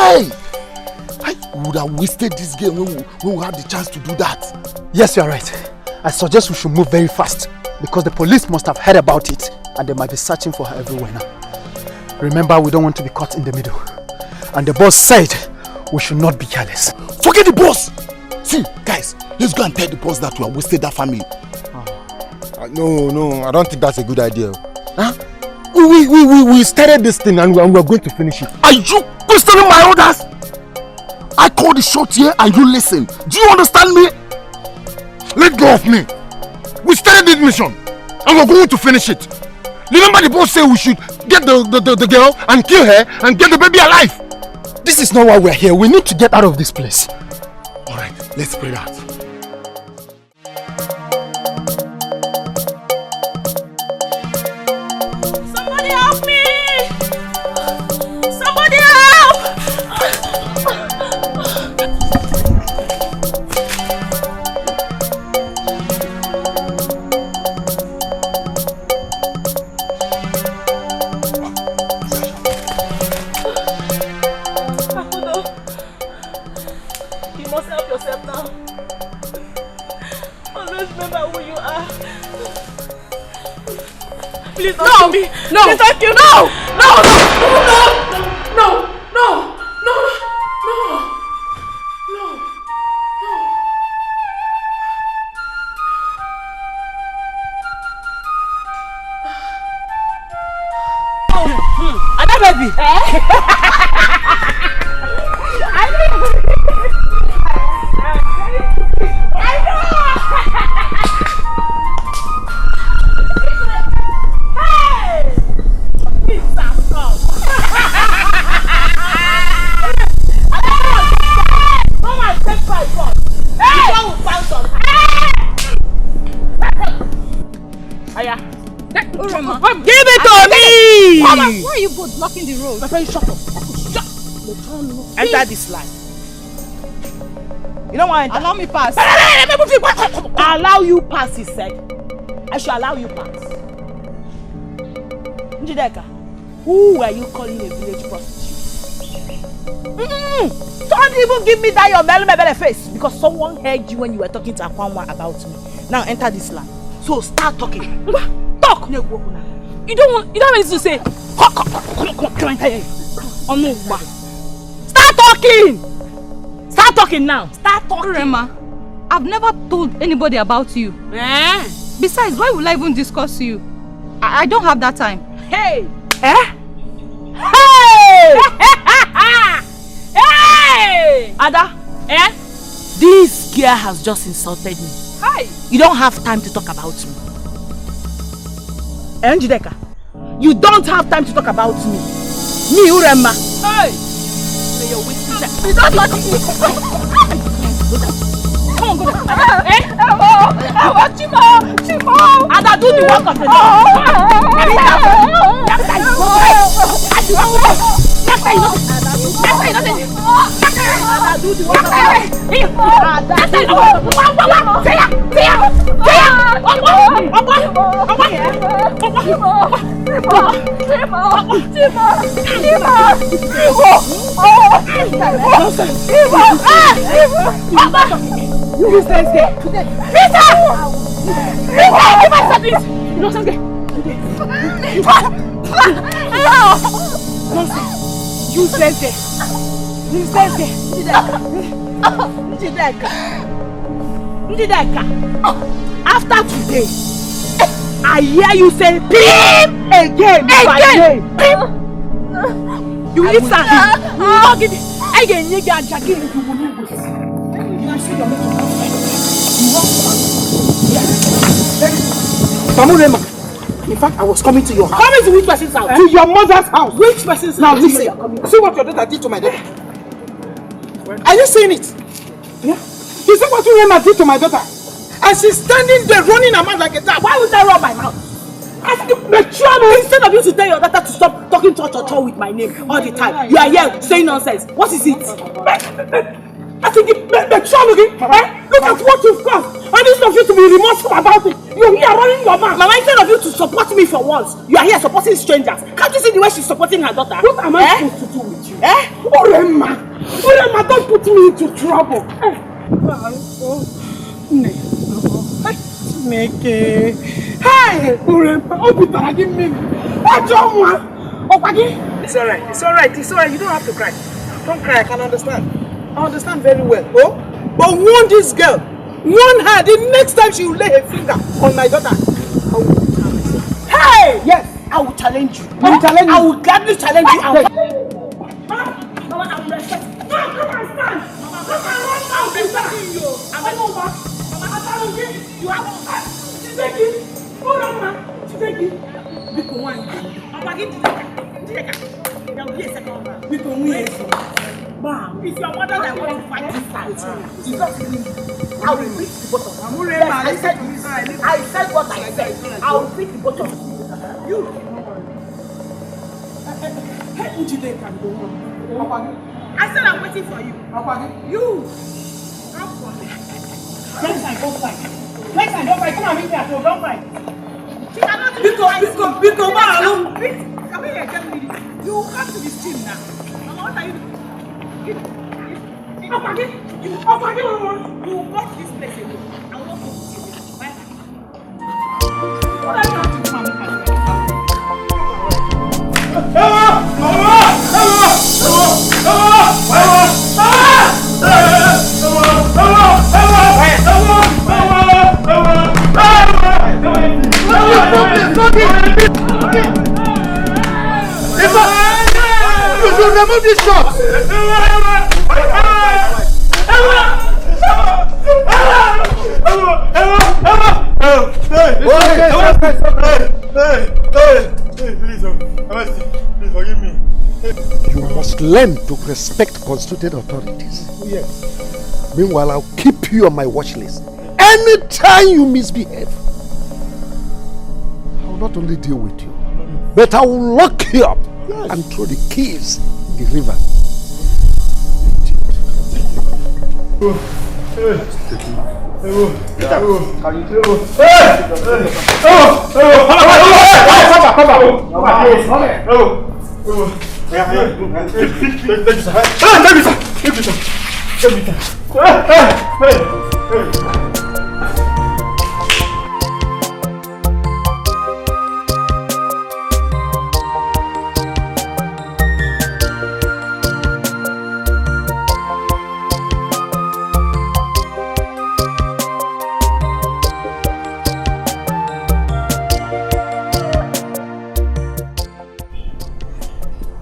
Hey! I would have wasted this game when we had the chance to do that. Yes, you are right. I suggest we should move very fast because the police must have heard about it and they might be searching for her everywhere now. Remember, we don't want to be caught in the middle. And the boss said we should not be careless. Forget the boss! See, guys, let's go and tell the boss that we have wasted that family. No, I don't think that's a good idea. Huh? We started this thing and we're going to finish it. Are you questioning my orders? I called the shot here and you listen. Do you understand me? Let go of me. We started this mission and we're going to finish it. Remember the boss said we should get the girl and kill her and get the baby alive. This is not why we're here. We need to get out of this place. Alright, let's pray that. Somebody help me! Somebody help! You must help yourself now. Always remember who you are. Please don't kill me. No. Please don't kill me. No. Ada baby. Give it to me! Mama, why are you both blocking the road? My friend, shut up. Enter this line. You don't want to enter? Allow me pass. Allow you pass, he said. I should allow you pass. Njideka, who were you calling a village prostitute? Don't even give me that your belly face because someone heard you when you were talking to Akwanwa about me. Now enter this line. So start talking. Talk! You don't have anything to say. Come on, oh no, start talking! Start talking now. Start talking. Rema, I've never told anybody about you. Besides, why would I even discuss you? I don't have that time. Hey! Hey! Hey! Ada, this girl has just insulted me. Hi! You don't have time to talk about me. Njideka, you don't have time to talk about me. Me, Urema. Hey! You're wasting time. You don't let me. Come on, go down. Chimo! Ada, do the work of the Lord. Njideka, after today, I hear you say PIM again. You listen. In fact, I was coming to your house. Coming to which person's house? To your mother's house. Which person's house? Now listen. See what your daughter did to my daughter. Are you seeing it? Yeah. You see what Rema did to my daughter? And she's standing there running her mouth like a dog. Why would I run my mouth? Instead of you to tell your daughter to stop talking to with my name all the time, you are here saying nonsense. What is it? I think look at what you've caused. And instead of you to be remorseful about it, you're here running your mouth. Mama, instead of you to support me for once, you are here supporting strangers. Can't you see the way she's supporting her daughter? What am I supposed to do with you? Orema! Urema, don't put me into trouble. Hey, Urema, Obita, give me. It's alright, it's alright, it's alright. You don't have to cry. Don't cry, I can understand. I understand very well. Oh, but warn this girl. Warn her the next time she will lay her finger on my daughter. Hey! Yes, I will challenge you. I will challenge you. I will gladly challenge you. Mama, I will respect. Mama, come and stand. Mama, come and run. I will be respecting you. I'm over. Mama, I will give you. Have she's taking. Hold on, man. She's taking. Big one. Mama, give me. There will be a second man. Big one. Mom, if your mother that want to fight this fight, she's not killing you. I will beat the bottom. I said what I said. I will beat the bottom. You. Hey, Ujide can go on. I said I'm waiting for you. You. Come for me. Next time, don't fight. Next time, don't fight. Come and meet me at home. Don't fight. She cannot do it. Because, come here, tell me. You have to be still now. Mama, what are you doing? You walk this place alone. I will not go with you. Bye. What are you doing, Mama? You should remove this shot! Please forgive me. You must learn to respect constituted authorities. Yes. Meanwhile, I'll keep you on my watch list. Anytime you misbehave, I will not only deal with you, but I will lock you up and throw the keys in the river.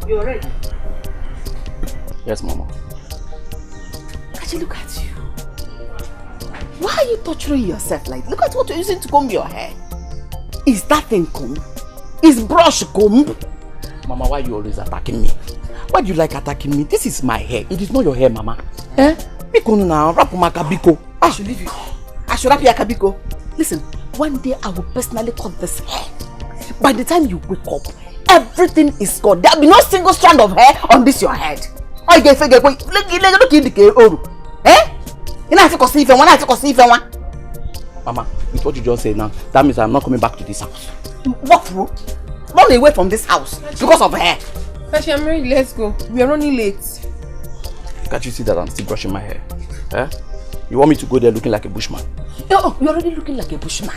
You're ready? Yes, Mama. Actually, look at you. Why are you torturing yourself like? Look at what you're using to comb your hair. Is that thing comb? Is brush comb? Mama, why are you always attacking me? Why do you like attacking me? This is my hair. It is not your hair, Mama. Eh? Biko na rap makabiko. I should leave you. I should wrap your kabiko. Listen, one day I will personally cut this hair. By the time you wake up, everything is gone. There will be no single strand of hair on this your head. Look in the oru. Eh? You know, I have to see if one. Mama, with what you just said now, that means I'm not coming back to this house. What through? Run away from this house because of hair. Actually, I'm ready. Let's go. We are running late. Can't you see that I'm still brushing my hair? Eh? You want me to go there looking like a bushman? Oh, you're already looking like a bushman.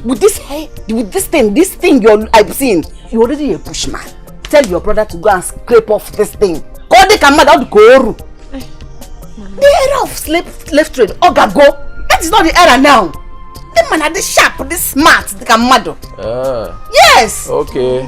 With this hair, with this thing I've seen, you're already a bushman. Tell your brother to go and scrape off this thing. Call the camera out the koru. The era of slave trade, Oga go. That is not the era now. The man are this sharp, this smart, the camado. Yes. Okay.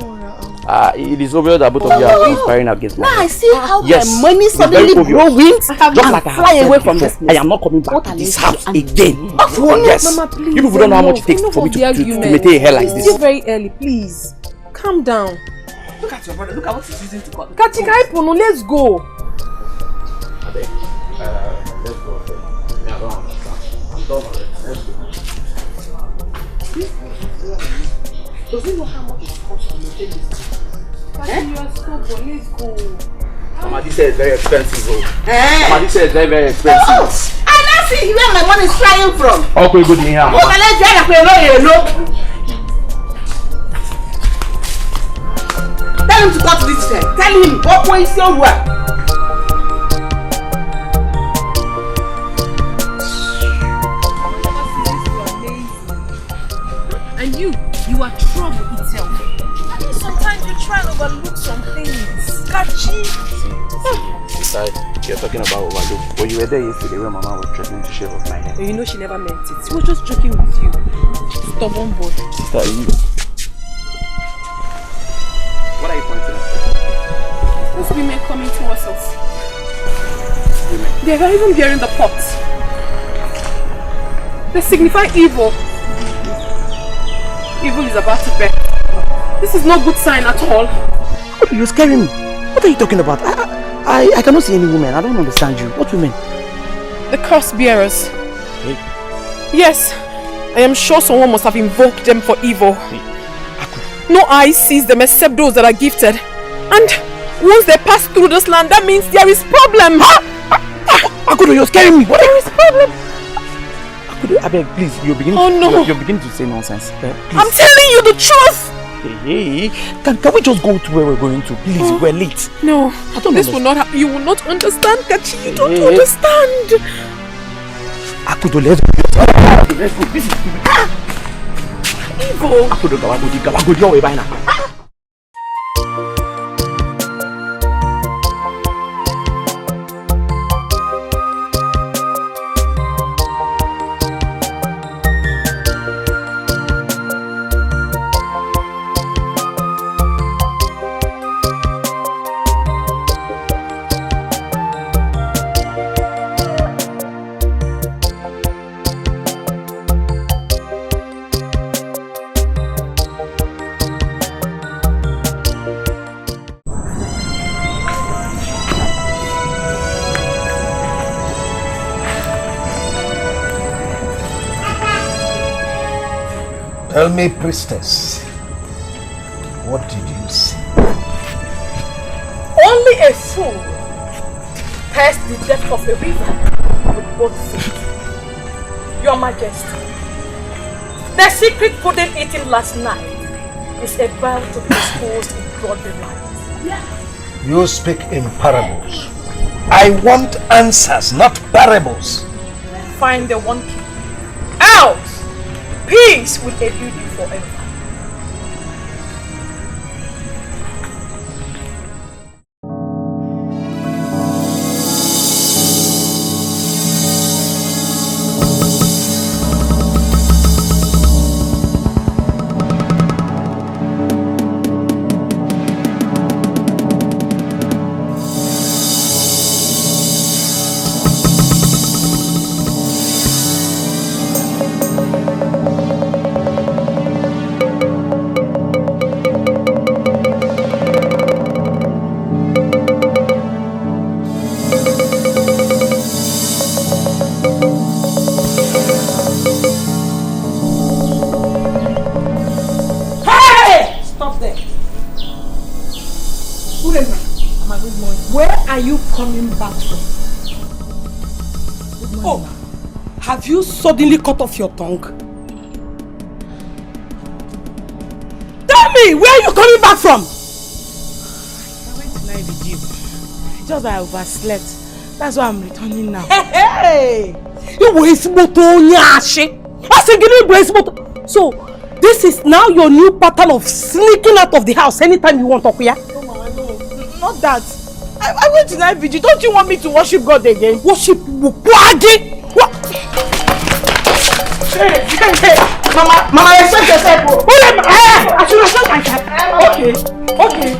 It is obvious that both of you are conspiring against me. Now I see how my money suddenly grow wings and fly away from this place. I am not coming back to this house again. Yes. Mama, please. You people don't know how much it takes for me to maintain a hair like this. It's very early, please. Calm down. Look at your brother. Look at what he's using to cut. Kachikai Pono, let's go. Let's go. Yeah, I don't understand. I'm done already. Let's go. Does he know how much it costs to maintain this? You are stubborn. Let's go. Mama, this hair is very expensive, bro. Mama, this hair is very, very expensive. Oh, I now see where my money is flying from. Okay, good in here, Mama. Tell him to cut this hair. Tell him what is your work. You're talking about overlook. But you were there yesterday when Mama was threatening to shave off my hair. You know she never meant it. She was just joking with you. Stubborn boy. Sister, what are you pointing at? Those women coming towards us. Women? They are even bearing the pots. They signify evil. Evil is about to bear. This is no good sign at all. You're scaring me. What are you talking about? I cannot see any women. I don't understand you. What women? The curse bearers. Hey. Yes. I am sure someone must have invoked them for evil. Hey. No eye sees them except those that are gifted. And once they pass through this land, that means there is problem. Akudo, you're scaring me. There is problem. Akudo, I beg, please. You're beginning. Oh no. You're beginning to say nonsense. I'm telling you the truth. Hey, can we just go to where we're going to? Please, we're late. No, this will not happen. You will not understand, Kachi. You don't understand. Akudo, let's go. Let's go. This is evil. Akudo, go your way by now. Tell me, priestess, what did you see? Only a fool tests the depth of a river with both feet. Your Majesty, the secret pudding eaten last night is about to be exposed in broad daylight. You speak in parables. I want answers, not parables. Find the one key. Else! Peace will elude you forever. Have you suddenly cut off your tongue? Tell me, where are you coming back from? I went to night with you. Just that I overslept. That's why I'm returning now. Hey! So, this is now your new pattern of sneaking out of the house anytime you want, Okuya? No, Mama, no. Not that. I went to night vigil. Don't you want me to worship God again? Worship Wagi? What? Hey, Mama, respect yourself. I should respect myself. Okay.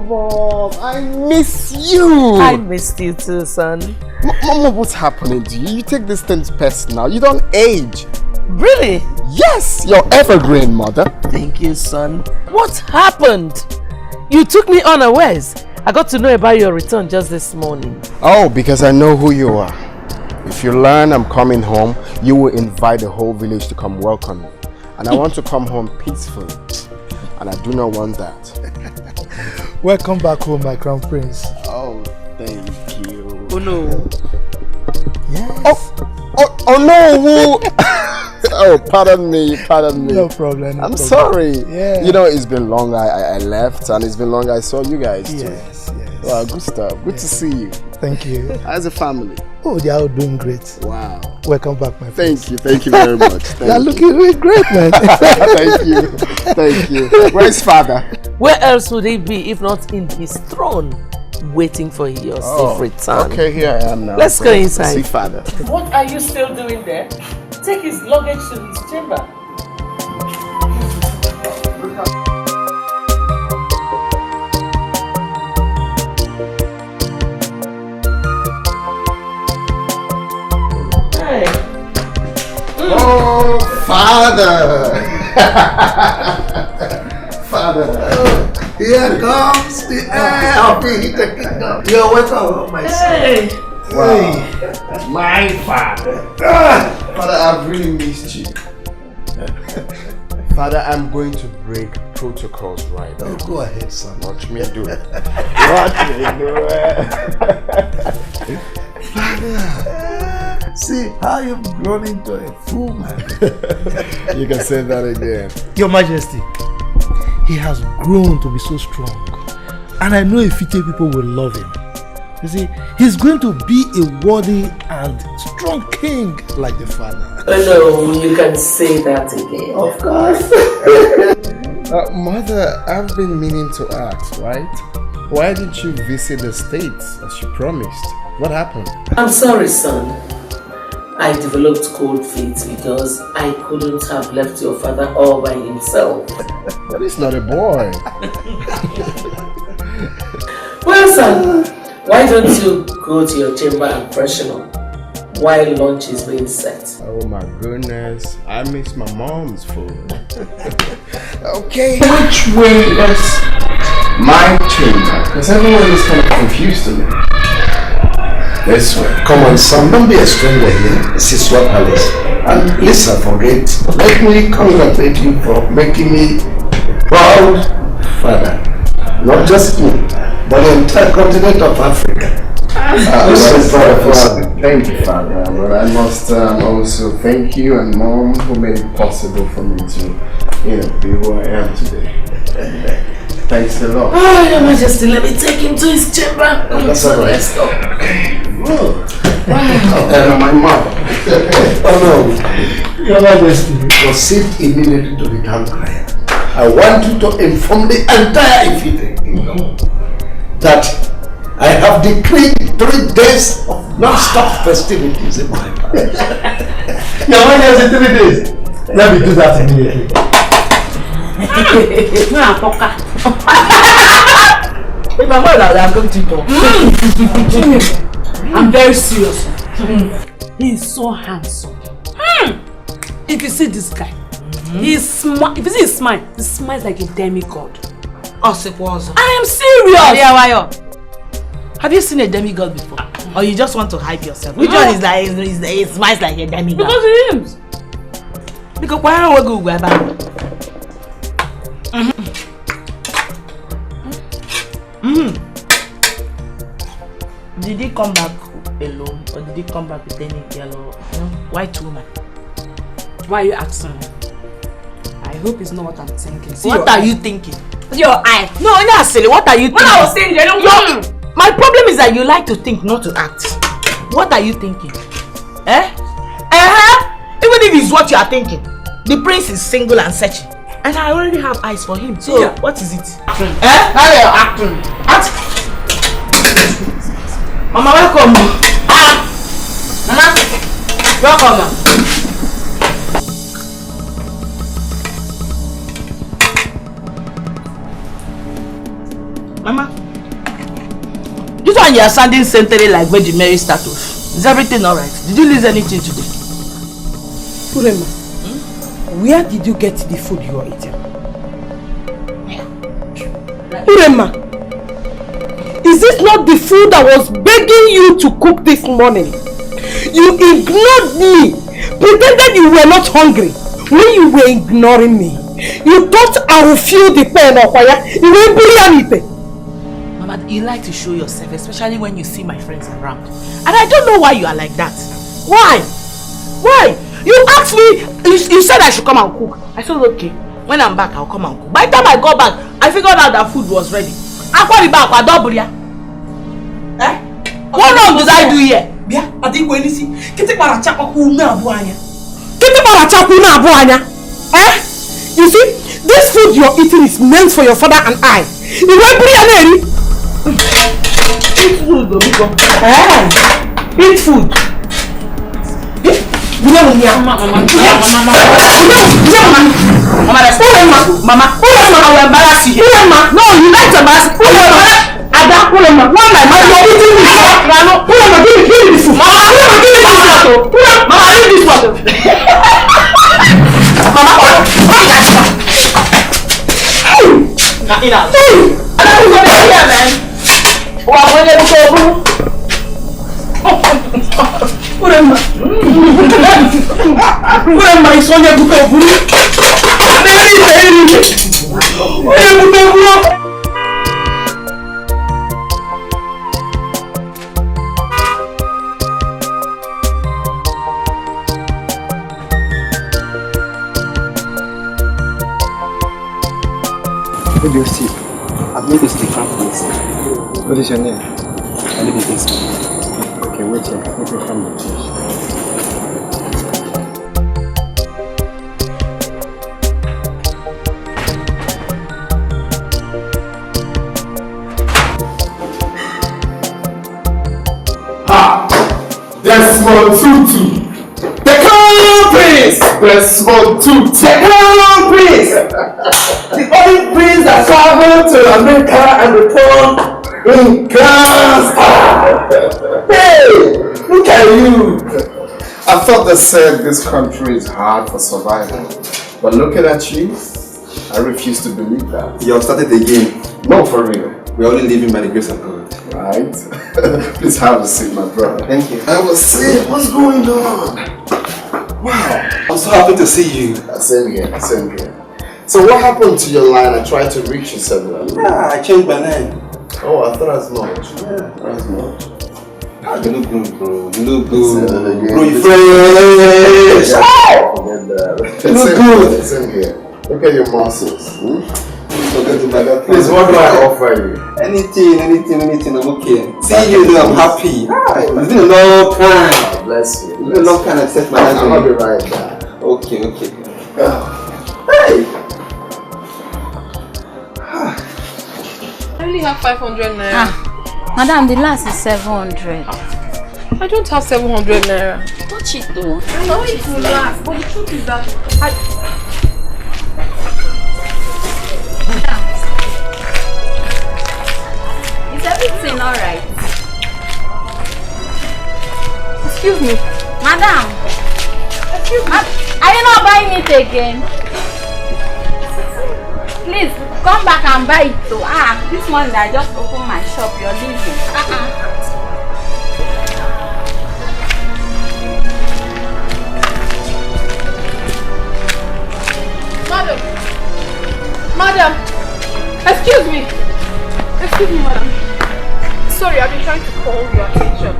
Mom, I miss you. I missed you too, son. Mama, what's happening to you? You take these things personal. You don't age. Really? Yes, you're evergreen, mother. Thank you, son. What happened? You took me unawares. I got to know about your return just this morning. Oh, because I know who you are. If you learn I'm coming home, you will invite the whole village to come welcome me. And I want to come home peacefully. And I do not want that. Welcome back home, my crown prince. Oh, Thank you. Oh no. Yes. Oh no! Oh, pardon me. No problem. I'm sorry. Yeah. You know, it's been long I left, and it's been long I saw you guys too. Yes. Wow, good stuff. Good to see you. Thank you. How's the family? Oh, they are all doing great. Wow. Welcome back, my friend. Thank you very much. They are looking really great, man. Thank you. Where's father? Where else would he be if not in his throne, waiting for your safe return? Okay, here I am now. Let's go inside. See father. What are you still doing there? Take his luggage to his chamber. Oh, father! Father! Here comes the heir of the kingdom. You're welcome, my son. Wow. My father. Father, I've really missed you. Father, I'm going to break protocols right now. Oh, go ahead, son. Watch me do it. Father, see how you've grown into a fool, man. You can say that again. Your Majesty, he has grown to be so strong. And I know Ifite people will love him. You see, he's going to be a worthy and strong king like the father. Oh no, you can say that again. Of course. Mother, I've been meaning to ask, right? Why didn't you visit the States as you promised? What happened? I'm sorry, son. I developed cold feet because I couldn't have left your father all by himself. But he's not a boy. Well, son, why don't you go to your chamber and freshen up while lunch is being set? Oh my goodness, I miss my mom's food. Okay, which way is my chamber? Because everyone is kind of confused to me. This way. Come on, son, don't be a stranger here. This is what Palace. And listen, forget. Let me congratulate you for making me proud father. Not just me, but the entire continent of Africa. I'm so proud of you. Thank you, Father. But I must also thank you and Mom who made it possible for me to, be who I am today. Thanks a lot. Oh, Your Majesty, let me take him to his chamber. That's all right. Let's go. Okay. Wow. My mother. Oh no. Your Majesty, proceed immediately to the town crier. I want you to inform the entire Ifite kingdom that I have decreed 3 days of non-stop festivities in my palace. Your Majesty, 3 days. Let me do that immediately. I'm very serious. He is so handsome. If you see this guy, if you see his smile, he smiles like a demigod. I am serious. Have you seen a demigod before? Or you just want to hype yourself? Which one is like, he smiles like a demigod? Because he is. Because why don't we go back? Did he come back alone, or did he come back with any girl or white woman? Why are you asking me? I hope it's not what I'm thinking. What are you thinking? Your eye. No, not silly. What are you thinking? What I was saying, my problem is that you like to think, not to act. What are you thinking? Even if it's what you are thinking, the prince is single and searching. And I already have eyes for him. So, yeah. What is it? How are you acting? Mama, welcome. Mama, welcome. Mama, this one you are sounding centered like Virgin Mary statue. Is everything alright? Did you lose anything today? Urema, where did you get the food you are eating? Urema, is this not the food I was begging you to cook this morning? You ignored me, pretended you were not hungry. When you were ignoring me, you thought I would feel the pain of fire. You won't believe anything. Mama, You like to show yourself, especially when you see my friends around. And I don't know why you are like that. Why? Why? You asked me, you said I should come and cook. I said, okay. When I'm back, I'll come and cook. By the time I got back, I figured out that food was ready. What wrong did I do here? I think when you see, you see, this food you're eating is meant for your father and I. Eat food, eat food. Mama, I will embarrass you. No, you like to embarrass me. Ada, one my you're eating this one. Give me this food. Mama, give me this one. Mama, give me this one. Mama, Where do you sleep? I've made this the camp place. What is your name? I live in this. Okay, wait here. Let me find the keys. Desmond Tutu! The Crown Prince! Desmond Tutu! The Crown Prince! The only prince that traveled to America and returned in grand style! Hey! Look at you! I thought they said this country is hard for survival. But looking at you, I refuse to believe that. You have started again. No, for real. We're only living by the grace of God. Right? Please have a seat, my brother. Thank you. I was saying, what's going on? Wow. I'm so happy to see you. Same here, same here. So what happened to your line? I tried to reach you several. Yeah, I changed my name. Oh, I thought as much. Yeah, as much. You look good, bro. You look good. Bro, you fresh. Forget that. You look good. Same here. Look at your muscles. Please, what do I offer you? Anything, I'm okay. See you, I'm happy. It's been a long time. God bless you. It's been a long time I've set my eyes on you. I'll be right back. Okay. Hey! I only have 500 naira. Madam, the last is 700. I don't have 700 naira. Touch it though. I know it will last, but the truth is that Is everything alright? Excuse me. Madam! Excuse me. Are you not buying it again? Please, come back and buy it too. This morning I just opened my shop. You're leaving. Madam! Excuse me, madam. Sorry, I've been trying to call your attention.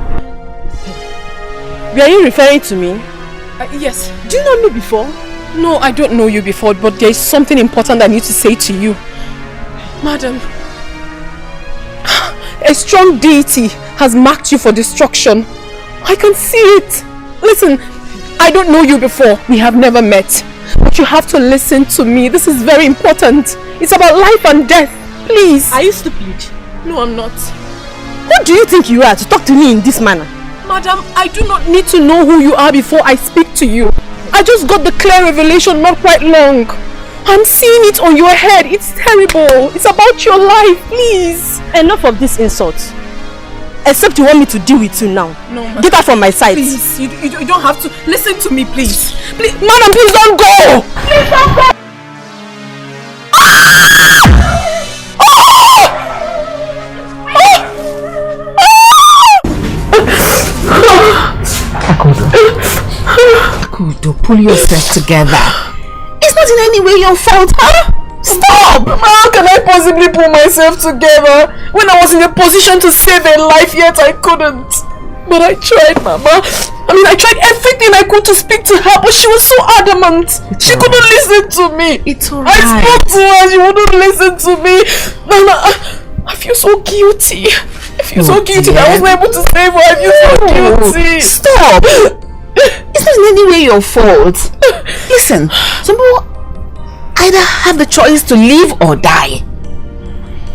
Were you referring to me? Yes. Do you know me before? No, I don't know you before, but there is something important I need to say to you. Madam, a strong deity has marked you for destruction. I can see it. Listen, I don't know you before. We have never met. But you have to listen to me. This is very important. It's about life and death. Please. Are you stupid? No, I'm not. Who do you think you are to talk to me in this manner? Madam, I do not need to know who you are before I speak to you. I just got the clear revelation not quite long. I'm seeing it on your head. It's terrible. It's about your life, please. Enough of this insult. Except you want me to deal with you now. No, madam. Get out from my sight. Please, you don't have to. Listen to me, please. Please, madam, please don't go. Please don't go. Akudo, pull yourself together. It's not in any way your fault, huh? Stop! How can I possibly pull myself together when I was in a position to save a life, yet I couldn't? But I tried, Mama. I mean, I tried everything I could to speak to her, but she was so adamant. She couldn't listen to me. It's alright. I spoke to her, she wouldn't listen to me. Mama, I feel so guilty. I feel so guilty that I wasn't able to save her. I feel so guilty. Stop! It's not in any way your fault. Listen, some people either have the choice to live or die.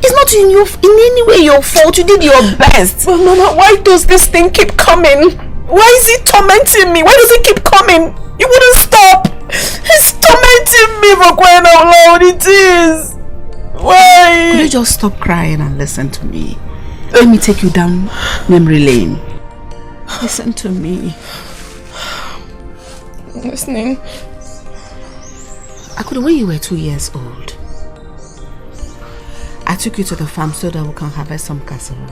It's not in any way your fault. You did your best. But Mama, why does this thing keep coming? Why is it tormenting me? Why does it keep coming? It wouldn't stop. It's tormenting me for crying out loud. It is. Why? Could you just stop crying and listen to me? Let me take you down memory lane. Listen to me. I'm listening. When you were 2 years old, I took you to the farm so that we can harvest some cassava.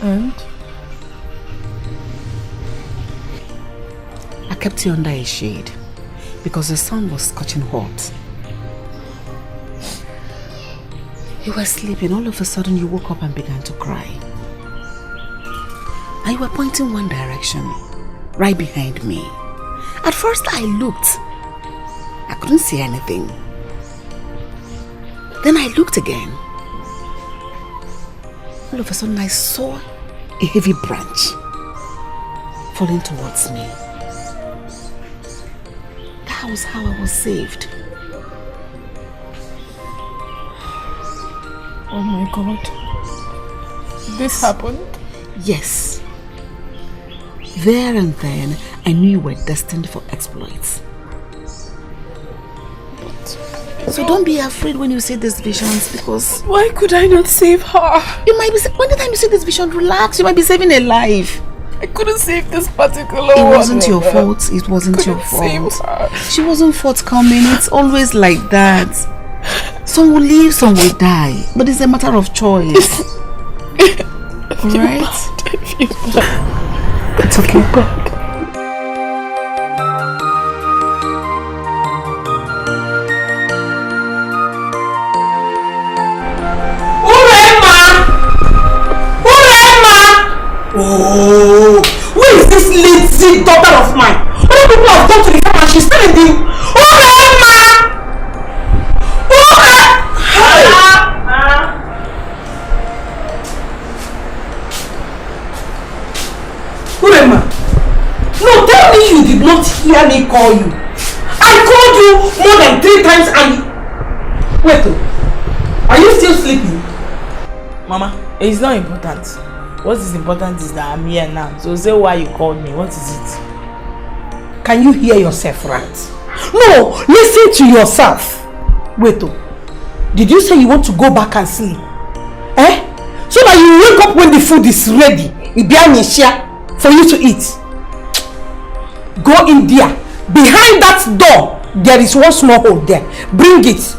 And? I kept you under a shade because the sun was scorching hot. You were sleeping. All of a sudden you woke up and began to cry. And you were pointing one direction, right behind me. At first I looked. I couldn't see anything. Then I looked again. All of a sudden I saw a heavy branch falling towards me. That was how I was saved. Oh my God. This happened? Yes. There and then, I knew you were destined for exploits. So don't be afraid when you see these visions, because... Why could I not save her? You might be... When the time you see this vision, relax. You might be saving a life. I couldn't save this particular one. It wasn't your fault. It wasn't your fault. She wasn't forthcoming. It's always like that. Some will live, some will die. But it's a matter of choice. Alright? It's okay. Oh, where is this lazy daughter of mine? Other people have gone to the farm and she's still in the... Urema! No, tell me you did not hear me call you. I called you more than 3 times and... Wait, are you still sleeping? Mama, it's not important. What is important is that I'm here now. So say why you called me. What is it? Can you hear yourself right? No, listen to yourself. Wait, did you say you want to go back and sleep? Eh? So that you wake up when the food is ready. It be an share for you to eat. Go in there. Behind that door, there is one small hole there. Bring it.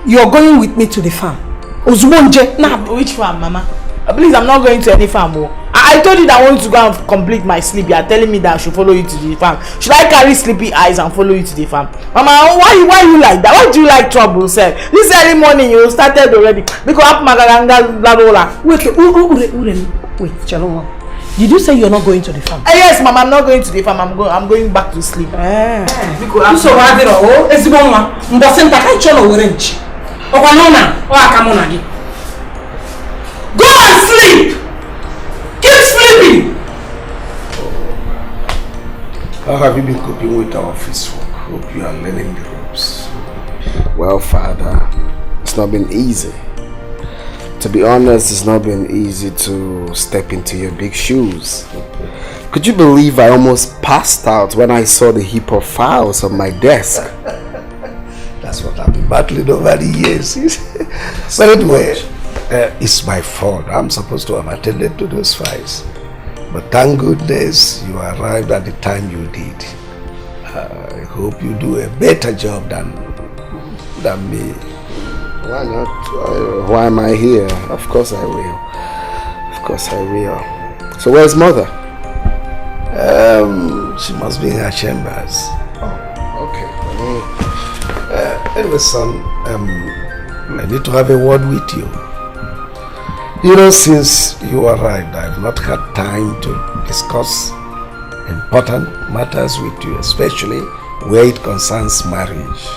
You're going with me to the farm. Ozmonje. Now, which farm, Mama? Please, I'm not going to any farm. I told you that I want to go and complete my sleep. You are telling me that I should follow you to the farm. Should I carry sleepy eyes and follow you to the farm? Mama, why you like that? Why do you like trouble, sir? This early morning you started already. Because wait, Chaloma. Did you say you're not going to the farm? Yes, Mama, I'm not going to the farm. I'm going back to sleep. Go and sleep! Keep sleeping! How have you been coping with our office work? Hope you are learning the ropes. Well, Father, it's not been easy. To be honest, it's not been easy to step into your big shoes. Could you believe I almost passed out when I saw the heap of files on my desk? That's what I've been battling over the years. But anyway, it's my fault. I'm supposed to have attended to those files. But thank goodness you arrived at the time you did. I hope you do a better job than me. Why not? Why am I here? Of course I will. Of course I will. So where's Mother? She must be in her chambers. Oh, okay. Anyway, son, I need to have a word with you. You know, since you arrived, I've not had time to discuss important matters with you, especially where it concerns marriage.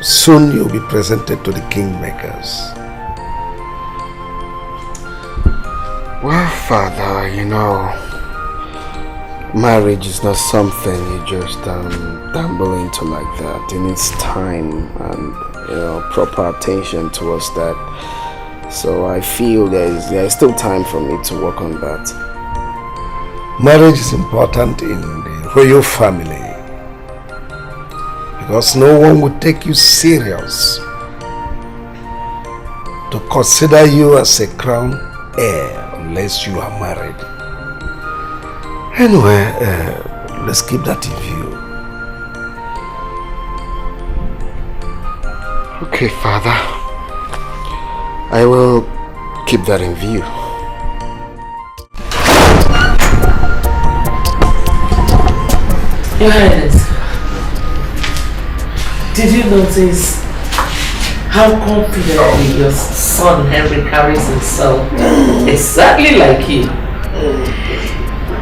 Soon you'll be presented to the kingmakers. Well, Father, you know, marriage is not something you just dabble into like that. It needs time and, you know, proper attention towards that. So I feel there is still time for me to work on that. Marriage is important in the royal family because no one would take you serious to consider you as a crown heir unless you are married. Anyway, let's keep that in view. Okay, Father. I will keep that in view. Your Highness, did you notice how confidently your son Henry carries himself? Exactly like you.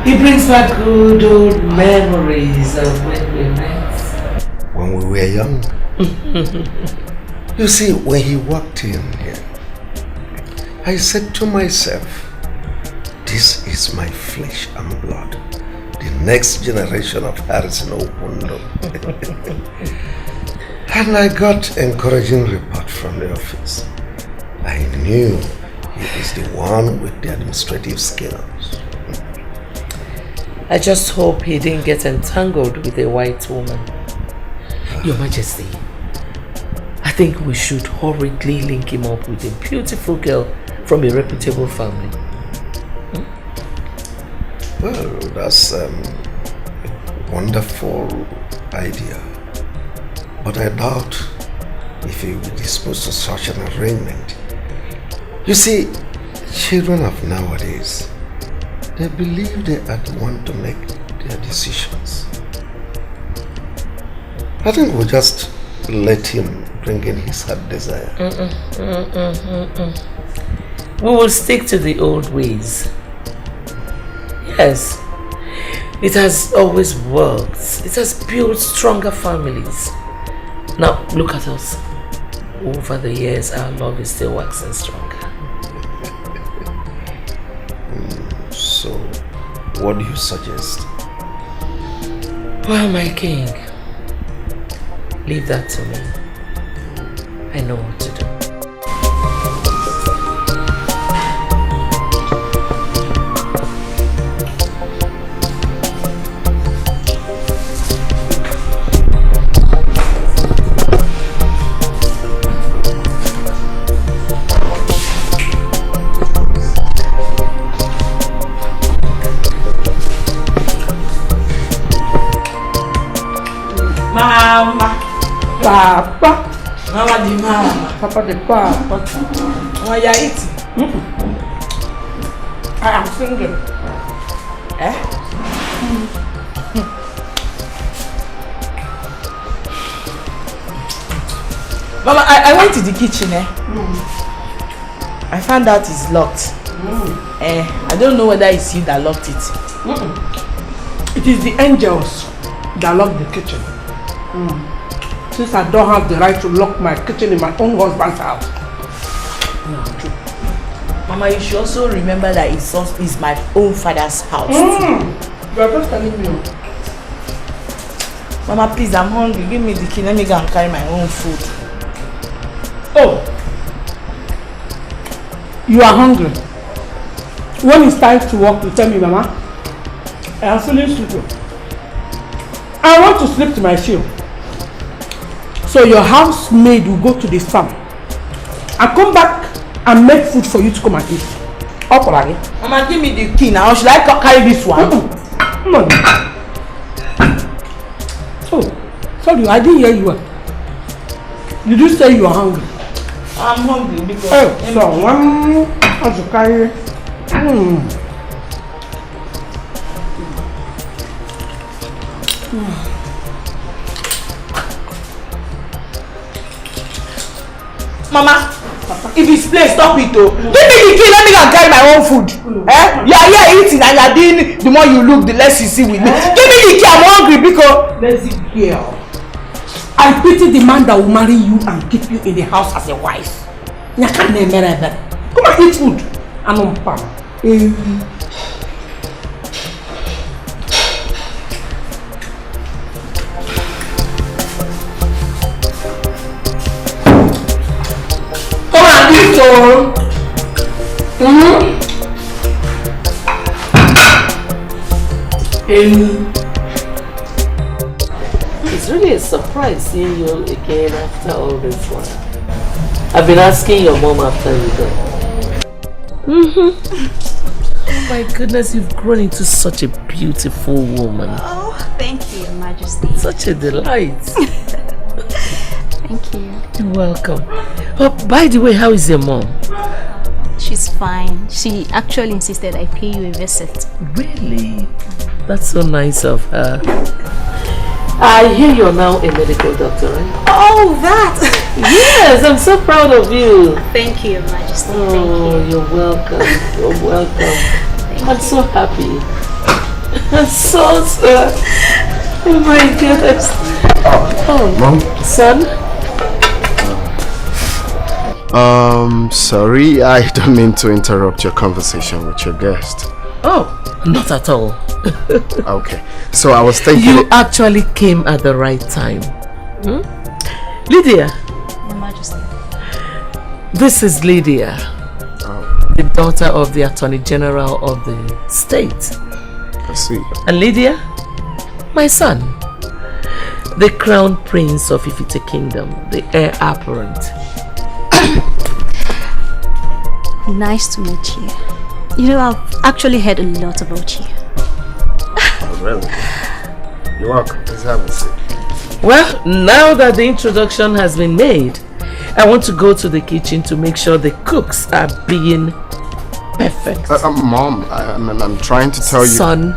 He brings back good old memories of when we met. When we were young. You see, when he walked in here, I said to myself, this is my flesh and blood. The next generation of Harrison Okundo. And I got encouraging report from the office. I knew he is the one with the administrative skills. I just hope he didn't get entangled with a white woman. Your Majesty, I think we should hurriedly link him up with a beautiful girl from a reputable family. Well, that's a wonderful idea. But I doubt if he will be disposed to such an arrangement. You see, children of nowadays, they believe they are the one to make their decisions. I think we'll just let him bring in his heart desire. We will stick to the old ways. Yes, it has always worked. It has built stronger families. Now, look at us. Over the years, our love is still waxing stronger. So, what do you suggest? Well, my king, leave that to me. I know what to do. Mama, Papa, Mama di Mama, Papa di Papa. Why are you eating? I am single. Eh? Mama, I went to the kitchen. I found out it's locked. I don't know whether it's you that locked it. It is the angels that locked the kitchen. Since I don't have the right to lock my kitchen in my own husband's house. Mama, you should also remember that it's my own father's house. You are just telling me. Mama, please, I'm hungry. Give me the key. Let me go and carry my own food. Oh, you are hungry. When it's time to work, you tell me, Mama. I am feeling sleepy. I want to sleep to my shield. So your housemaid will go to the farm and come back and make food for you to come and eat. Up already. Mama, give me the key now. Should I carry this one? No. Oh, sorry, I didn't hear you. Did you say you are hungry? I'm hungry because... Oh, so one has to carry... Mama, if it's place, stop it though. Give me the key, let me go and carry my own food. You are here eating and you are doing, the more you look, the less you see with me. Give me the key, I'm hungry because... Lazy girl. I pity the man that will marry you and keep you in the house as a wife. Come and eat food. I'm on pan. Come and eat, oh. It's really a surprise seeing you again after all this while. I've been asking your mom after you go. Oh my goodness, you've grown into such a beautiful woman. Oh, thank you, Your Majesty. Such a delight. Thank you. You're welcome. Oh, by the way, how is your mom? She's fine. She actually insisted I pay you a visit. Really? That's so nice of her. I hear you're now a medical doctor, right? Oh, that! Yes, I'm so proud of you. Thank you, Your Majesty. Oh, Thank you. You're welcome. You're welcome. I'm so happy. I'm so sad. Oh my goodness. Oh, Mom? Son? Sorry, I don't mean to interrupt your conversation with your guest. Oh, not at all. Okay, so I was thinking... You actually came at the right time. Lydia. Your Majesty. This is Lydia, the daughter of the Attorney General of the state. I see. And Lydia, my son, the Crown Prince of Ifite Kingdom, the heir apparent. Nice to meet you. You know, I've actually heard a lot about you. Oh, really? You're welcome. Please have a seat. Well, now that the introduction has been made, I want to go to the kitchen to make sure the cooks are being perfect. Mom, I'm trying to tell you... Son,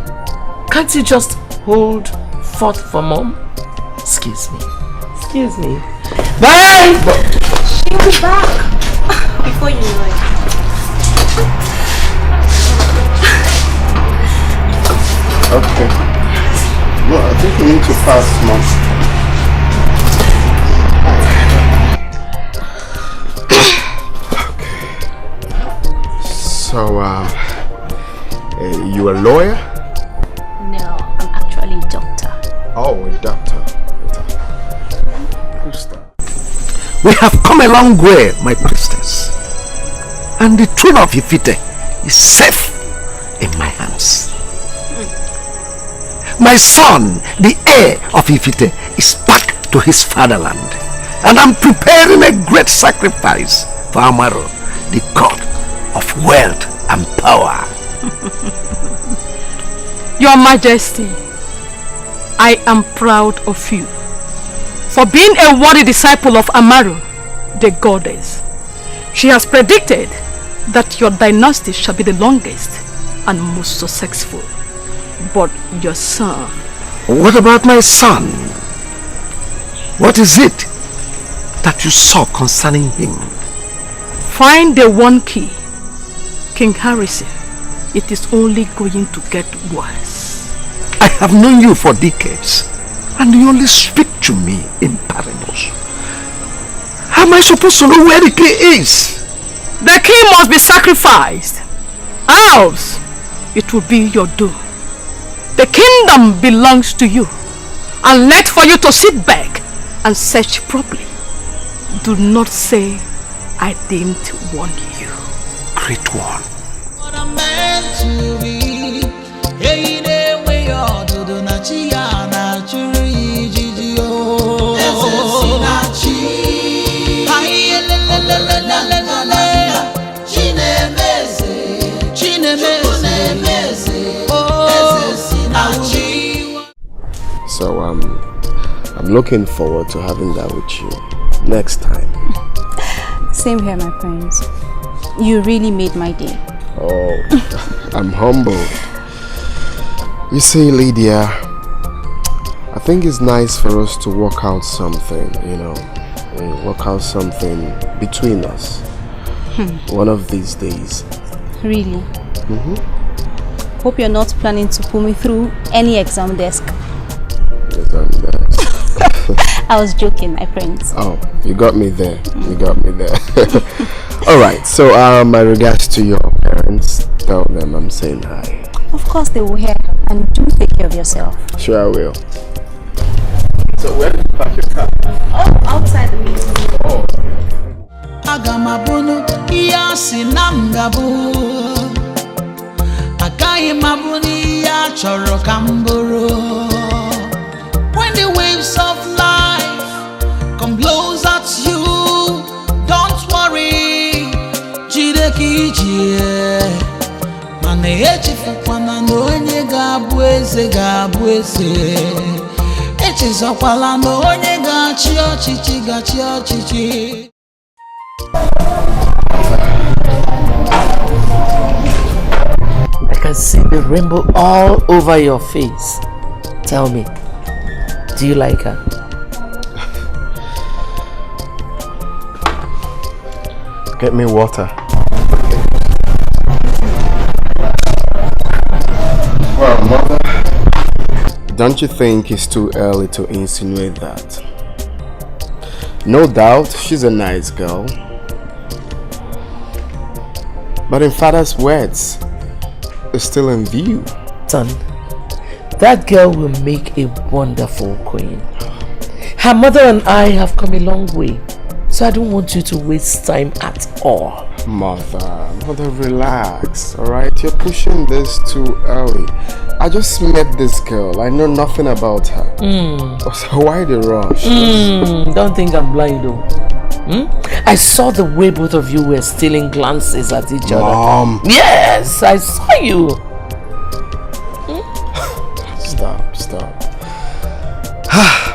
can't you just hold forth for Mom? Excuse me. Excuse me. Bye! She'll be back before you know it. Okay. Well, I think we need to pass, Mom. So, you a lawyer? No, I'm actually a doctor. Oh, a doctor. Who's that? We have come a long way, my priestess. And the throne of Ifite is safe in my hands. My son, the heir of Ifite, is back to his fatherland. And I'm preparing a great sacrifice for Amaro, the god of wealth and power. Your Majesty, I am proud of you for being a worthy disciple of Amaro, the goddess. She has predicted that your dynasty shall be the longest and most successful. But your son... What about my son? What is it that you saw concerning him? Find the one key, King Harrison. It is only going to get worse. I have known you for decades, and you only speak to me in parables. How am I supposed to know where the key is? The key must be sacrificed, else it will be your doom. The kingdom belongs to you, and left for you to sit back and search properly. Do not say I didn't warn you. Great one. What I'm meant to be. Hey, the way you're doing na chia na churi jiji oh. Hi le le le le le le le. Chinemeze. So, I'm looking forward to having that with you next time. Same here, my friends. You really made my day. Oh, I'm humbled. You see, Lydia, I think it's nice for us to work out something, you know, work out something between us. One of these days. Really? Hope you're not planning to pull me through any exam desk. Exam desk. I was joking, my friends. Oh, you got me there. You got me there. Alright, so my regards to your parents. Tell them I'm saying hi. Of course they will hear, and do take care of yourself. Sure I will. So where did you park your car? Oh, outside the meeting. Oh. Agamabunu iyasi namgabu Akai mabuni ya choro kamburu. When the waves of life come blows at you, don't worry, jideki jie. Mane echifukwana no onye gabu eze. Echizokwala no onye gachi ochichi. I can see the rainbow all over your face. Tell me, do you like her? Get me water. Well, mother, don't you think it's too early to insinuate that? No doubt, she's a nice girl. But in father's words, it's still in view. Son, that girl will make a wonderful queen. Her mother and I have come a long way, so I don't want you to waste time at all. Mother, relax, alright? You're pushing this too early. I just met this girl. I know nothing about her. So why the rush? Don't think I'm blind though. I saw the way both of you were stealing glances at each other. Mom! Yes, I saw you. Stop.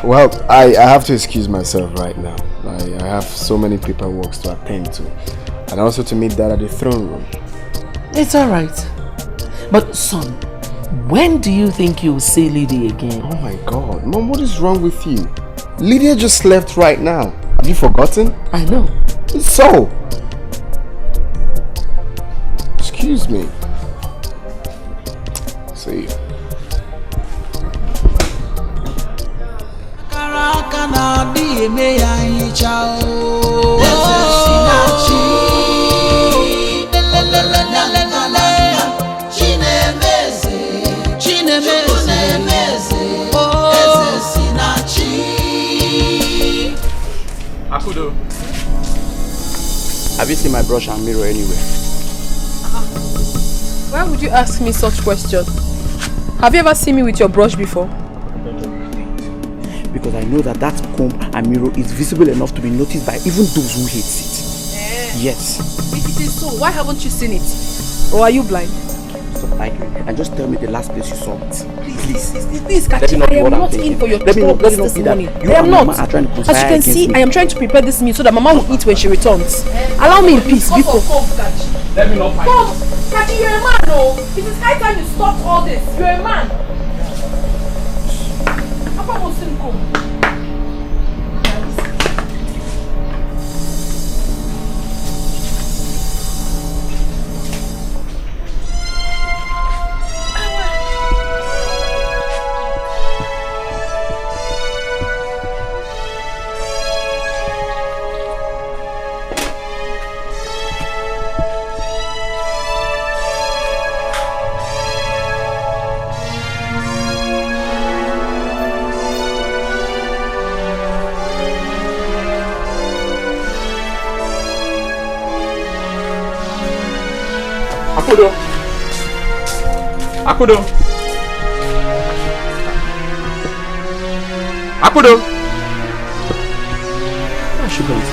Well, I have to excuse myself right now. I have so many paperwork to attend to. And also to meet Dad at the throne room. It's alright. But son, when do you think you'll see Lydia again? Oh my God. Mom, what is wrong with you? Lydia just left right now. Have you forgotten? I know. So? Excuse me. See you. Akudo, have you seen my brush and mirror anywhere? Why would you ask me such question? Have you ever seen me with your brush before? Because I know that comb and mirror is visible enough to be noticed by even those who hate it. Yes. If it is so, why haven't you seen it? Or are you blind? Stop arguing and just tell me the last place you saw it. Please, Kachi, I am not in for your trouble this morning. I am not. As you can see, I am trying to prepare this meal so that Mama will eat when she returns. Allow me in peace, Biko. Let me not fight. Come, Kachi, you're a man, no? It is high time you stop all this. You're a man. Papa will soon come. Akudo. Where she goes?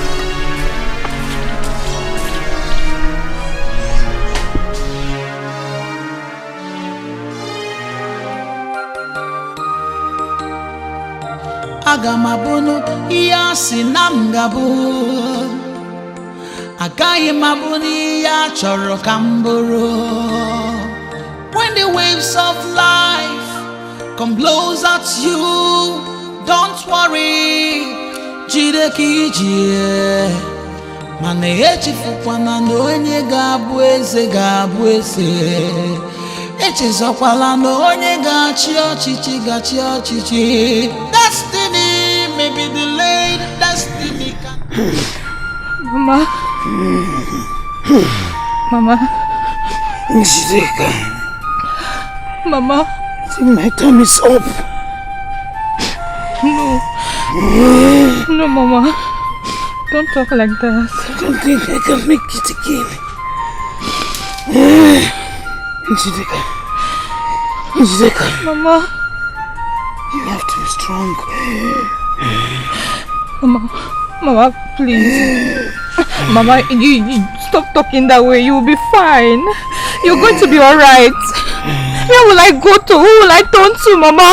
Agamabunu iyasi namgabu Akai mabuni ya choro kamburu. When the waves of life come blows at you, don't worry, jide ka ijie mana echefukwana na onye ga-abụ eze ga-abụ eze echezokwala na onye ga-achị ọchịchị destiny may be delayed destiny Mama Njideka, Mama, I think my time is up. No, Mama. Don't talk like that. I don't think I can make it again. Njideka. Mama. You have to be strong. Mama, please. Mama, you stop talking that way. You'll be fine. You're going to be alright. Where will I go to? Who will I turn to, Mama?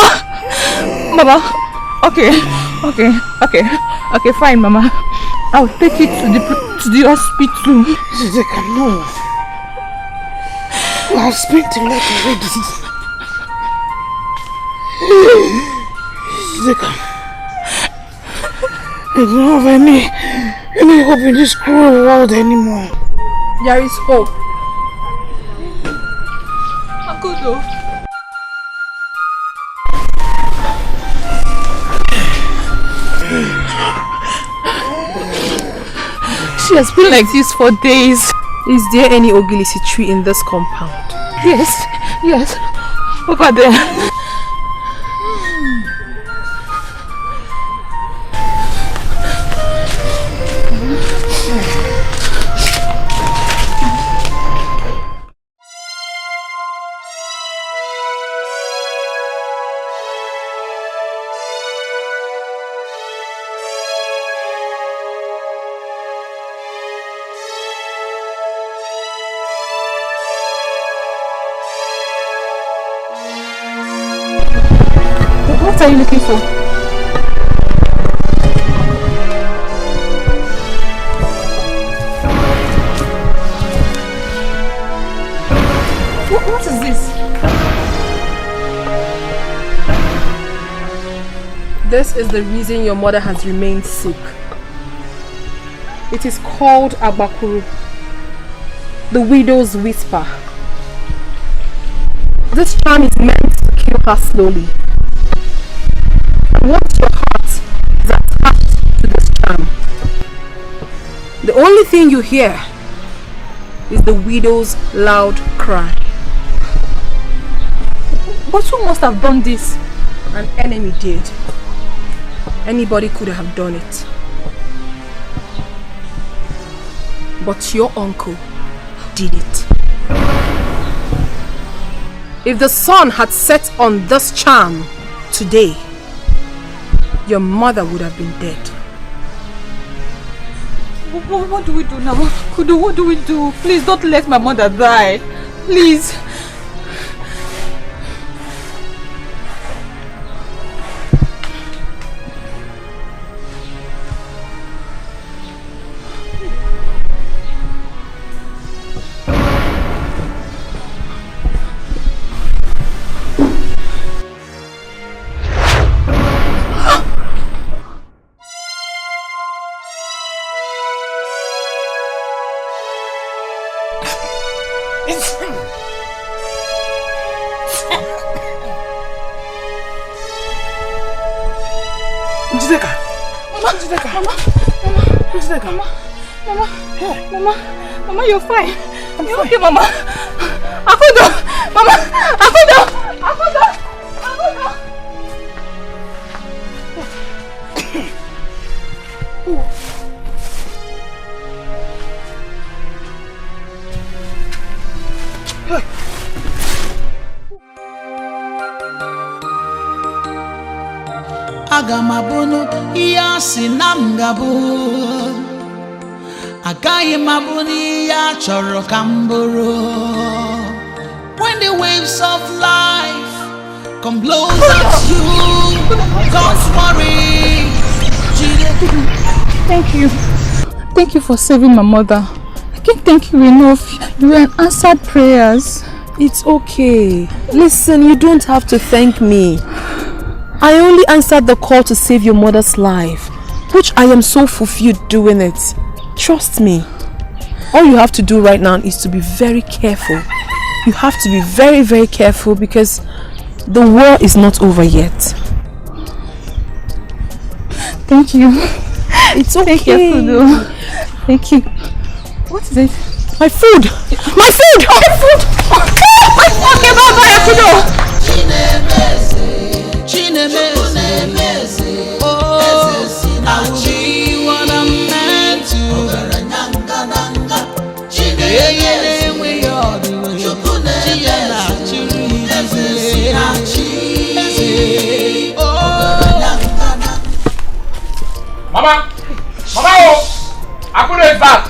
Mama, okay, fine, Mama. I'll take you to the hospital. Njideka, no. I have spent a lot already. Njideka, I don't have any hope in this cruel world anymore. There is hope. Akudo. She has been like this for days. Is there any ogilisi tree in this compound? Yes. Over there. What are you looking for? What is this? This is the reason your mother has remained sick. It is called Agbakuru, the widow's whisper. This charm is meant to kill her slowly. Once your heart is attached to this charm, the only thing you hear is the widow's loud cry. But who must have done this? An enemy did. Anybody could have done it. But your uncle did it. If the sun had set on this charm today, your mother would have been dead. What do we do now? Kudu, what do we do? Please don't let my mother die. Please. Mama, you're fine. You're okay, Mama. Akudo! Mama! Akudo! Agamabono iya sinamgabo Agaghị m abụ n'ihe a chọrọ ka m bụrụ. When the waves of life come blows at you, don't worry. Thank you for saving my mother. I can't thank you enough. You were answered prayers. It's okay. Listen, you don't have to thank me. I only answered the call to save your mother's life. which I am so fulfilled doing it. Trust me. All you have to do right now is to be very careful. You have to be very, very careful because the war is not over yet. Thank you. It's okay. Thank you. Thank you. What is it? My food! My food! My food! Okay, bye-bye, Akudo! Mama! Mama! Oh! Akudo is back!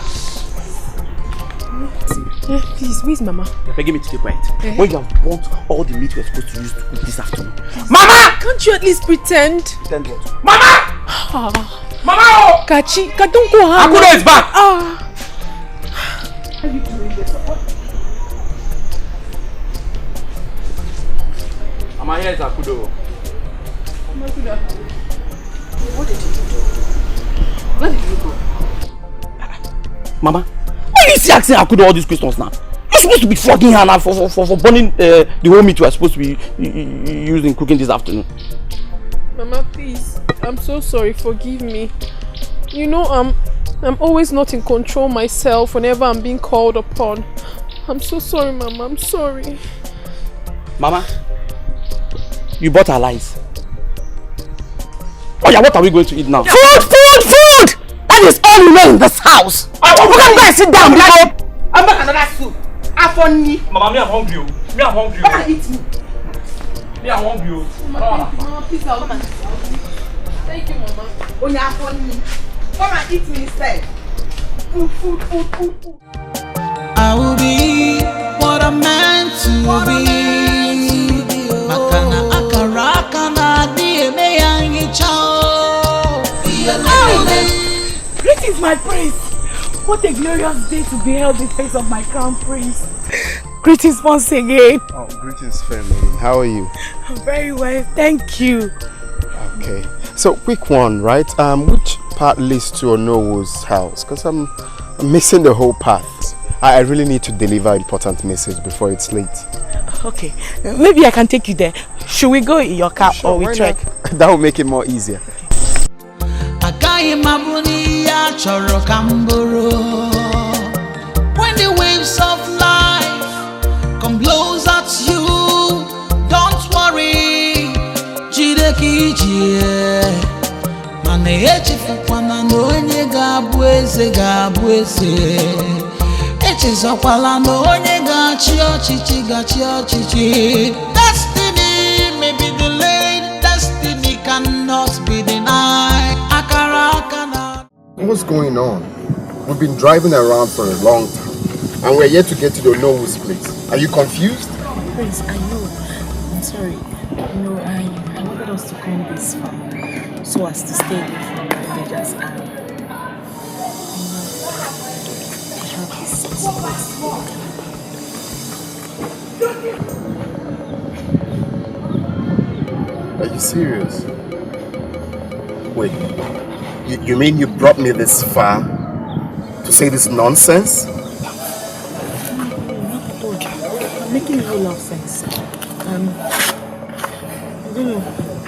Please, where's Mama? You're begging me to keep quiet. When you have burnt all the meat we're supposed to use to cook this afternoon. Mama! Can't you at least pretend? Pretend what? Mama! Mama! Oh! Kachi, don't go hard. Akudo is back! Mama, here is Akudo. What did you do? Where did you go? Mama, why are you still asking Akudo all these questions now? You're supposed to be flogging her now for burning the whole meat we are supposed to be using cooking this afternoon. Mama, please. I'm so sorry. Forgive me. You know, I'm always not in control myself whenever I'm being called upon. I'm so sorry, Mama. I'm sorry. Mama, you bought our lies. Oh yeah, what are we going to eat now? Food! That is all you know in this house. You can go and sit down. I'm back another soup. Afoni. Mama, me I'm hungry. Come and eat me. Me I'm hungry. Mama, please, I'll come and eat. Thank you, Mama. Onya Afoni. Come and eat me instead. Food. I will be what I'm meant to be. Makana akana dieme yangi chao. Greetings, my prince. What a glorious day to beheld the face of my crown prince. Greetings once again. Oh, greetings, family. How are you? I'm very well, thank you. Okay. So, quick one, right? Which part leads to Onowo's house? Because I'm missing the whole path. I really need to deliver an important message before it's late. Okay, maybe I can take you there. Should we go in your car or we trek? That will make it more easier. When the waves of life come blows at you, don't worry. Destiny may be delayed, destiny cannot be denied. What's going on? We've been driving around for a long time and we're yet to get to the Onowo's place. Are you confused? Prince, I know. I'm sorry. You know, I wanted us to come this far so as to stay away from the villagers and have this space. Are you serious? Wait, you mean you brought me this far to say this nonsense? I'm making a whole lot of sense. I don't know.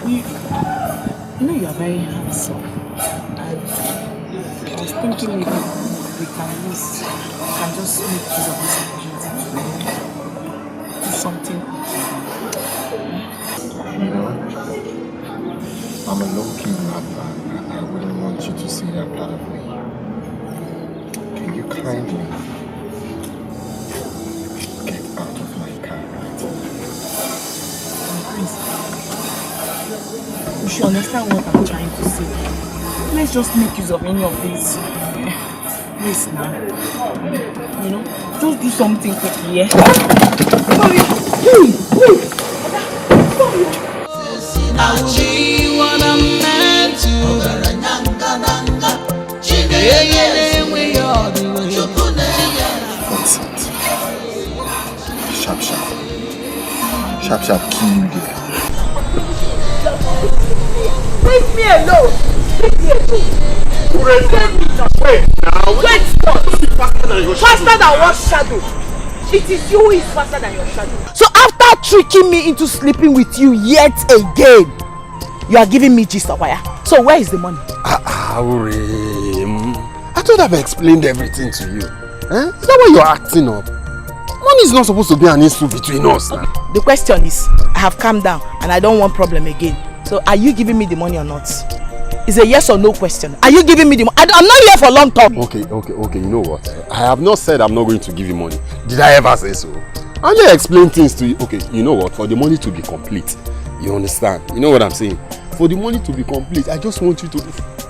You know you are very handsome. And I was thinking maybe we can just make use of this opportunity to do something. You know, I'm a low-key rapper and I wouldn't want you to see that part of me. Can you kindly get out of my car right now? Prince, you should understand what I'm trying to say. Let's just make use of any of these risks now. You know, just do something quickly, yeah? Sorry. I will be what I'm meant to Sharp, kill you there. Leave me alone! Wait now. Wait, what? Faster than what shadow? It is you who is faster than your shadow. So after tricking me into sleeping with you yet again, you are giving me gist of wire. So where is the money? I thought I've explained everything to you. Eh? Is that why you're acting up? Money is not supposed to be an issue between us. Okay. The question is, I have calmed down and I don't want problem again. So are you giving me the money or not? It's a yes or no question. Are you giving me the money? I'm not here for long talk. Okay. You know what? I have not said I'm not going to give you money. Did I ever say so? I only explain things to you. Okay, you know what? For the money to be complete, you understand? You know what I'm saying? For the money to be complete, I just want you to,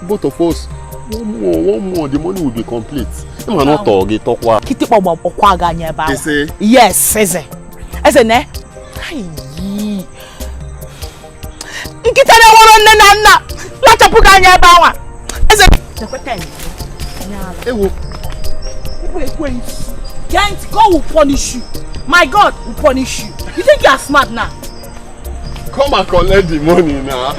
both of us, one more, the money will be complete. I'm not talking, talk what? Yes, ne? God will punish you. My God will punish you. You think you are smart now? Come and collect the money now.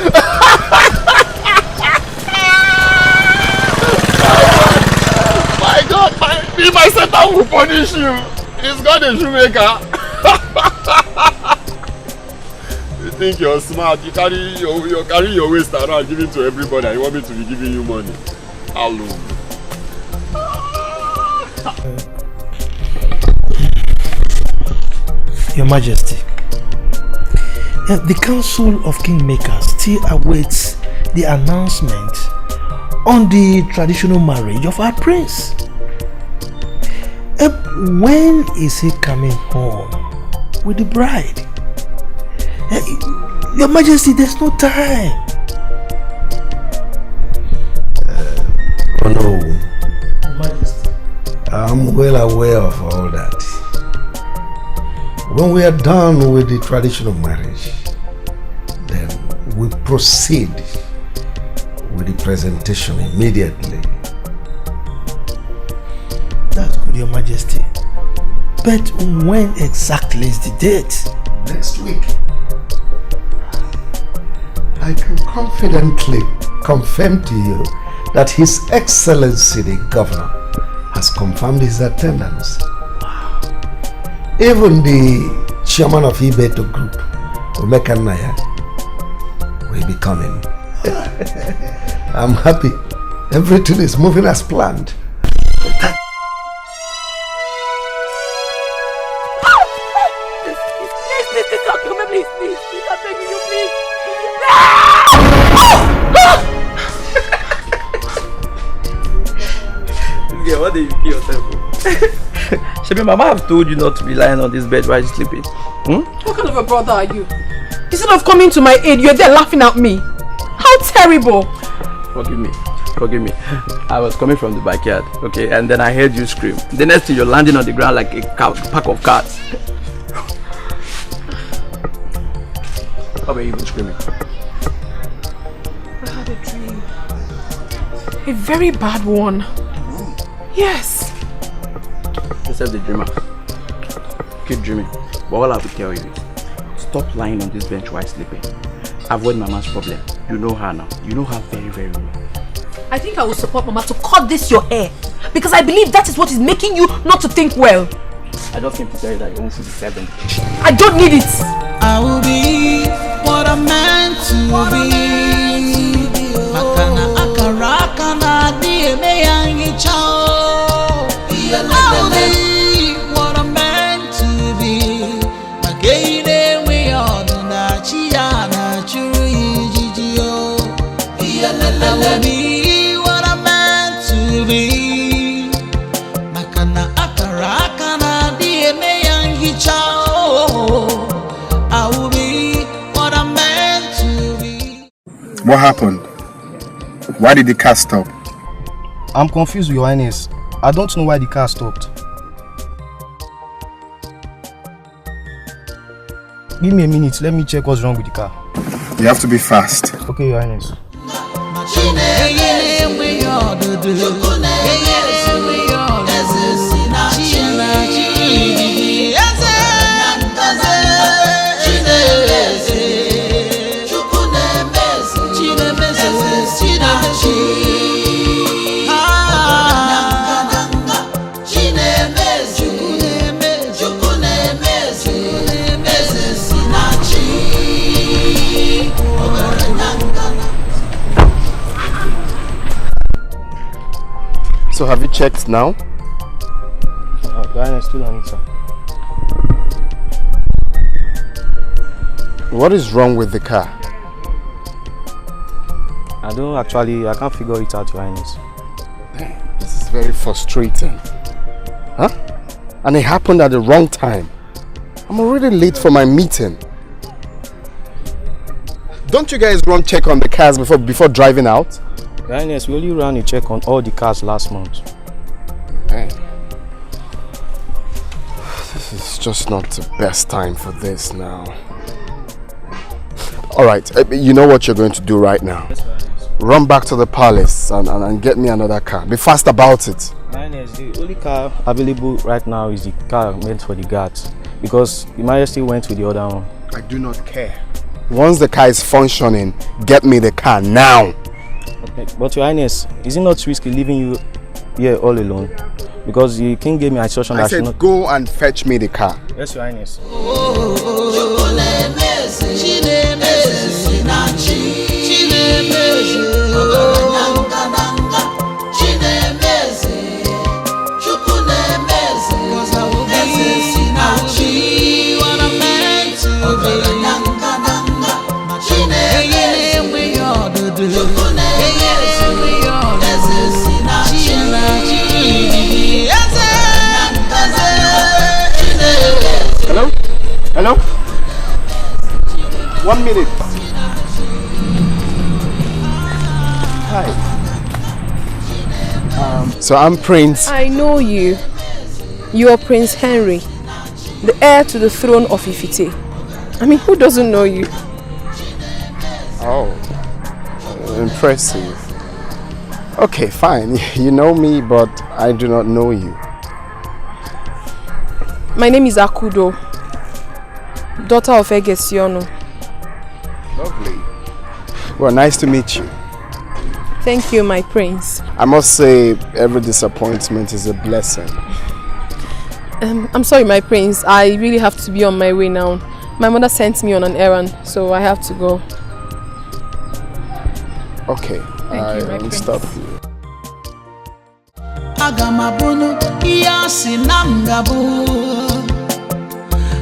My God, my Satan will punish you. He's got a shoemaker. You think you're smart? You carry your waist around, give it to everybody, and you want me to be giving you money? Hello. Your Majesty, the Council of Kingmakers still awaits the announcement on the traditional marriage of our prince. When is he coming home with the bride? Your Majesty, there's no time. Oh no. Your Majesty, I'm well aware of all that. When we are done with the traditional marriage, then we proceed with the presentation immediately. That's good, Your Majesty. But when exactly is the date? Next week. I can confidently confirm to you that His Excellency the Governor has confirmed his attendance. Even the chairman of Ibeto Group, Omeka Naya, will be coming. I'm happy. Everything is moving as planned. What did you kill yourself for? Shebi, Mama have told you not to be lying on this bed while you're sleeping. What kind of a brother are you? Instead of coming to my aid, you're there laughing at me. How terrible! Forgive me. I was coming from the backyard, okay, and then I heard you scream. The next thing, you're landing on the ground like a pack of cats. How were you even screaming? I had a dream. A very bad one. Yes. Yourself the dreamer. Keep dreaming. But all I will tell you is, stop lying on this bench while sleeping. Avoid Mama's problem. You know her now. You know her very, very well. I think I will support Mama to cut this your hair. Because I believe that is what is making you not to think well. I just came to tell you that you won't see the 7. I don't need it. I will be what I'm meant to be. Makana akaraka na dieme yangi chao. I'll be what I'm meant to be. Again, we are the Chiana Churi Gigio. I will be what I'm meant to be. Makana akaraka na dieme yangi chao. I will be what I'm meant to be. What happened? Why did the car stop? I'm confused, Your Highness. I don't know why the car stopped. Give me a minute, let me check what's wrong with the car. You have to be fast. Okay, Your Highness. So have you checked now? I still on it, sir. What is wrong with the car? I can't figure it out, Your Highness. Damn, this is very frustrating. Huh? And it happened at the wrong time. I'm already late for my meeting. Don't you guys run check on the cars before driving out? Your Highness, we only ran a check on all the cars last month. Damn. This is just not the best time for this now. Alright, you know what you're going to do right now? Run back to the palace and get me another car. Be fast about it. The only car available right now is the car meant for the guards. Because the Majesty went with the other one. I do not care. Once the car is functioning, get me the car now. Okay, but Your Highness, is it not risky leaving you here all alone? Because the king gave me instruction that I should not... go and fetch me the car. Yes, Your Highness. Hello? 1 minute. Hi. So I'm Prince. I know you. You are Prince Henry, the heir to the throne of Ifite. I mean, who doesn't know you? Oh, impressive. Okay, fine. You know me, but I do not know you. My name is Akudo, daughter of Egesiono. Lovely. Well, nice to meet you. Thank you, my prince. I must say, every disappointment is a blessing. I'm sorry, my prince. I really have to be on my way now. My mother sent me on an errand, so I have to go. Okay, I will stop you. Agamabunu iyasi namgabu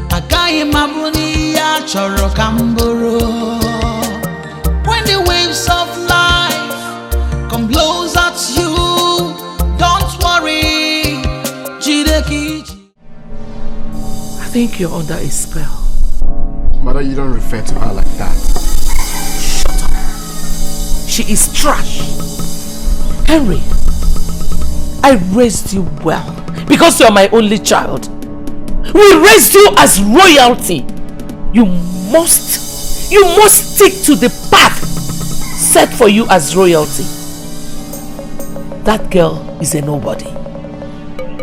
Akai mabuni ya choro kamburu. When the waves of life come blows at you, don't worry, Jideki. I think you're under a spell. Mother, you don't refer to her like that. Shut up. She is trash. Henry, I raised you well because you're my only child. We raised you as royalty. You must stick to the path set for you as royalty. That girl is a nobody.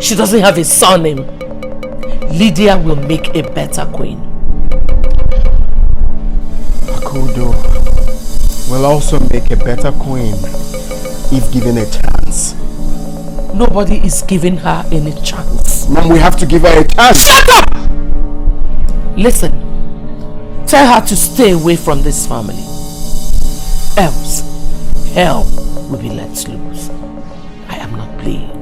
She doesn't have a surname. Lydia will make a better queen. Akudo will also make a better queen if given a chance. Nobody is giving her any chance. Mom, we have to give her a chance. Shut up! Listen, tell her to stay away from this family. Else, hell will be let loose. I am not playing.